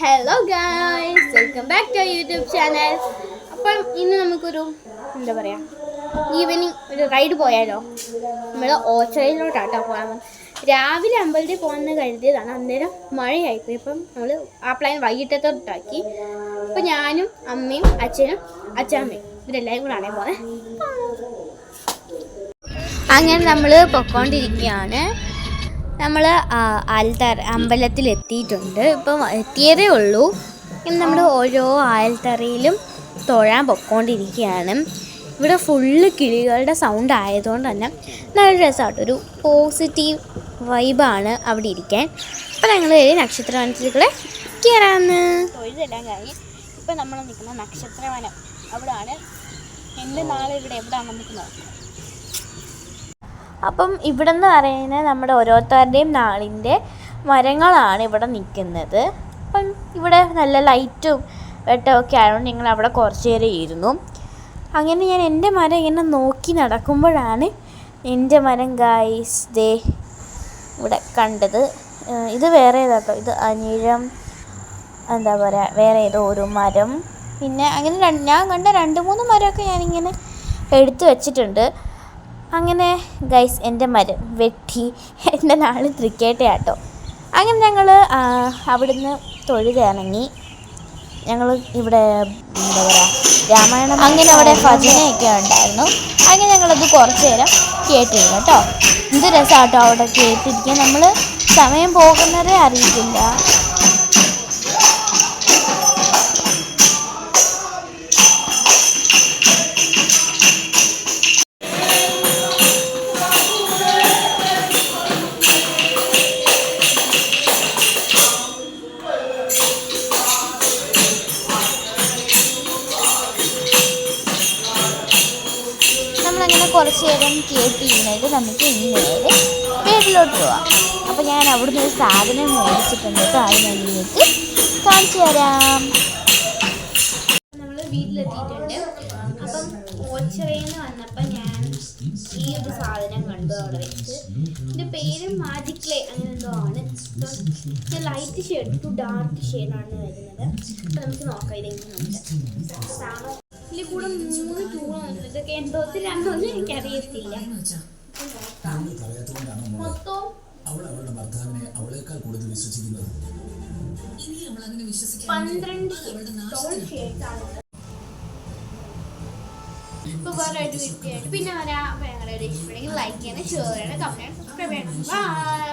Hello guys, welcome back to YouTube channel. അപ്പം ഇന്ന് നമുക്കൊരു എന്താ പറയുക ഈവനിങ് ഒരു റൈഡ് പോയാലോ? നമ്മൾ ഓച്ചറയിലോട്ടാട്ടോ പോകാൻ. രാവിലെ അമ്പലത്തിൽ പോകാമെന്ന് കരുതിയതാണ്, അന്നേരം മഴയായിപ്പോയി. അപ്പം നമ്മൾ ആ പ്ലാൻ വൈകിട്ടത്തോട്ടാക്കി. അപ്പം ഞാനും അമ്മയും അച്ഛനും അച്ഛാമ്മയും ഇവരെല്ലാവരും കൂടെ ആണേ പോണേ. അങ്ങനെ നമ്മൾ പൊയ്ക്കൊണ്ടിരിക്കുകയാണ്. നമ്മൾ അമ്പലത്തിലെത്തിയിട്ടുണ്ട്. ഇപ്പം എത്തിയതേ ഉള്ളൂ. ഇന്ന് നമ്മൾ ഓരോ ആൽത്തറയിലും തൊഴാൻ പൊയ്ക്കൊണ്ടിരിക്കുകയാണ്. ഇവിടെ ഫുള്ള് കിളികളുടെ സൗണ്ട് ആയതുകൊണ്ട് തന്നെ നല്ല രസമായിട്ട് ഒരു പോസിറ്റീവ് വൈബാണ് അവിടെ ഇരിക്കാൻ. അപ്പം ഞങ്ങൾ നക്ഷത്രവനത്തിലൂടെ കയറാമെന്ന് തൊഴുതെല്ലാം കഴിഞ്ഞ് ഇപ്പം നമ്മൾ നിൽക്കുന്ന നക്ഷത്രവനം അവിടെയാണ്. എൻ്റെ നാളെ ഇവിടെ എവിടെയാണ് നമുക്ക് നോക്കാം. അപ്പം ഇവിടെ നിന്ന് പറയുന്നത് നമ്മുടെ ഓരോരുത്തരുടെയും നാളിൻ്റെ മരങ്ങളാണ് ഇവിടെ നിൽക്കുന്നത്. അപ്പം ഇവിടെ നല്ല ലൈറ്റും വെട്ടമൊക്കെ ആയതുകൊണ്ട് ഞങ്ങൾ അവിടെ കുറച്ച് നേരം ഇരുന്നു. അങ്ങനെ ഞാൻ എൻ്റെ മരം ഇങ്ങനെ നോക്കി നടക്കുമ്പോഴാണ് എൻ്റെ മരം ഗായ്സ് ദേ ഇവിടെ കണ്ടത്. ഇത് വേറെ ഏതാട്ടോ, ഇത് അനിഴം എന്താ പറയുക, വേറെ ഏതോ ഒരു മരം. പിന്നെ അങ്ങനെ ഞാൻ കണ്ട 2-3 മരമൊക്കെ ഞാനിങ്ങനെ എടുത്തു വച്ചിട്ടുണ്ട്. അങ്ങനെ ഗൈസ് എൻ്റെ മരം വെട്ടി. എൻ്റെ നാളെ തൃക്കേട്ടയാട്ടോ. അങ്ങനെ ഞങ്ങൾ അവിടുന്ന് തൊഴുതിറങ്ങി. ഞങ്ങൾ ഇവിടെ എന്താ പറയുക രാമായണം, അങ്ങനെ അവിടെ ഭജനയൊക്കെ ഉണ്ടായിരുന്നു. അങ്ങനെ ഞങ്ങളത് കുറച്ച് നേരം കേട്ടിരുന്നു കേട്ടോ. എന്ത് രസമാട്ടോ അവിടെ കേട്ടിരിക്കാൻ. നമ്മൾ സമയം പോകുന്നതേ അറിയില്ല. നമ്മളങ്ങനെ കുറച്ച് നേരം കേട്ടിരുന്നിട്ട് നമുക്ക് ഇനി നേരെ വീട്ടിലോട്ട് പോവാം. അപ്പോൾ ഞാൻ അവിടുന്ന് ഒരു സാധനം മേടിച്ചിട്ടുണ്ട് കേട്ടോ. അത് ഞാൻ നിങ്ങൾക്ക് കാണിച്ചു തരാം. നമ്മൾ വീട്ടിലെത്തിയിട്ടുണ്ട്. അപ്പം ഓച്ചറയിൽ നിന്ന് വന്നപ്പോൾ ഞാൻ ഈ ഒരു സാധനം കണ്ടു അവിടെ വെച്ച്. ഇതിൻ്റെ പേര് മാജിക് ക്ലേ അങ്ങനെ എന്തോ ആണ്. ഞാൻ ലൈറ്റ് ഷെയ്ഡ് ടു ഡാർക്ക് ഷെയ്ഡാണ് വരുന്നത്. അപ്പം നമുക്ക് നോക്കാം ഇതെങ്ങനെയുണ്ട്. ഇതിൽ കൂടെ 3 ടൂളാണ്. ഇതൊക്കെ എന്തോത്തിലാണെന്ന് എനിക്കറിയത്തില്ല. മൊത്തം അവളുടെ ഭർത്താവിനെ അവളേക്കാൾ കൂടുതൽ വിശ്വസിക്കുന്നത് 12 ഷെയ്ഡ്സാണ്. ഇപ്പോൾ വേറെ ഒരു വീഡിയോ പിന്നെ വരാം. ഞങ്ങളുടെ ഇഷ്ടപ്പെടുമെങ്കിൽ ലൈക്ക് ചെയ്യണം, ഷെയർ ചെയ്യണം, കമന്റ് ചെയ്യണം, സബ്സ്ക്രൈബ് ചെയ്യണം. ബൈ.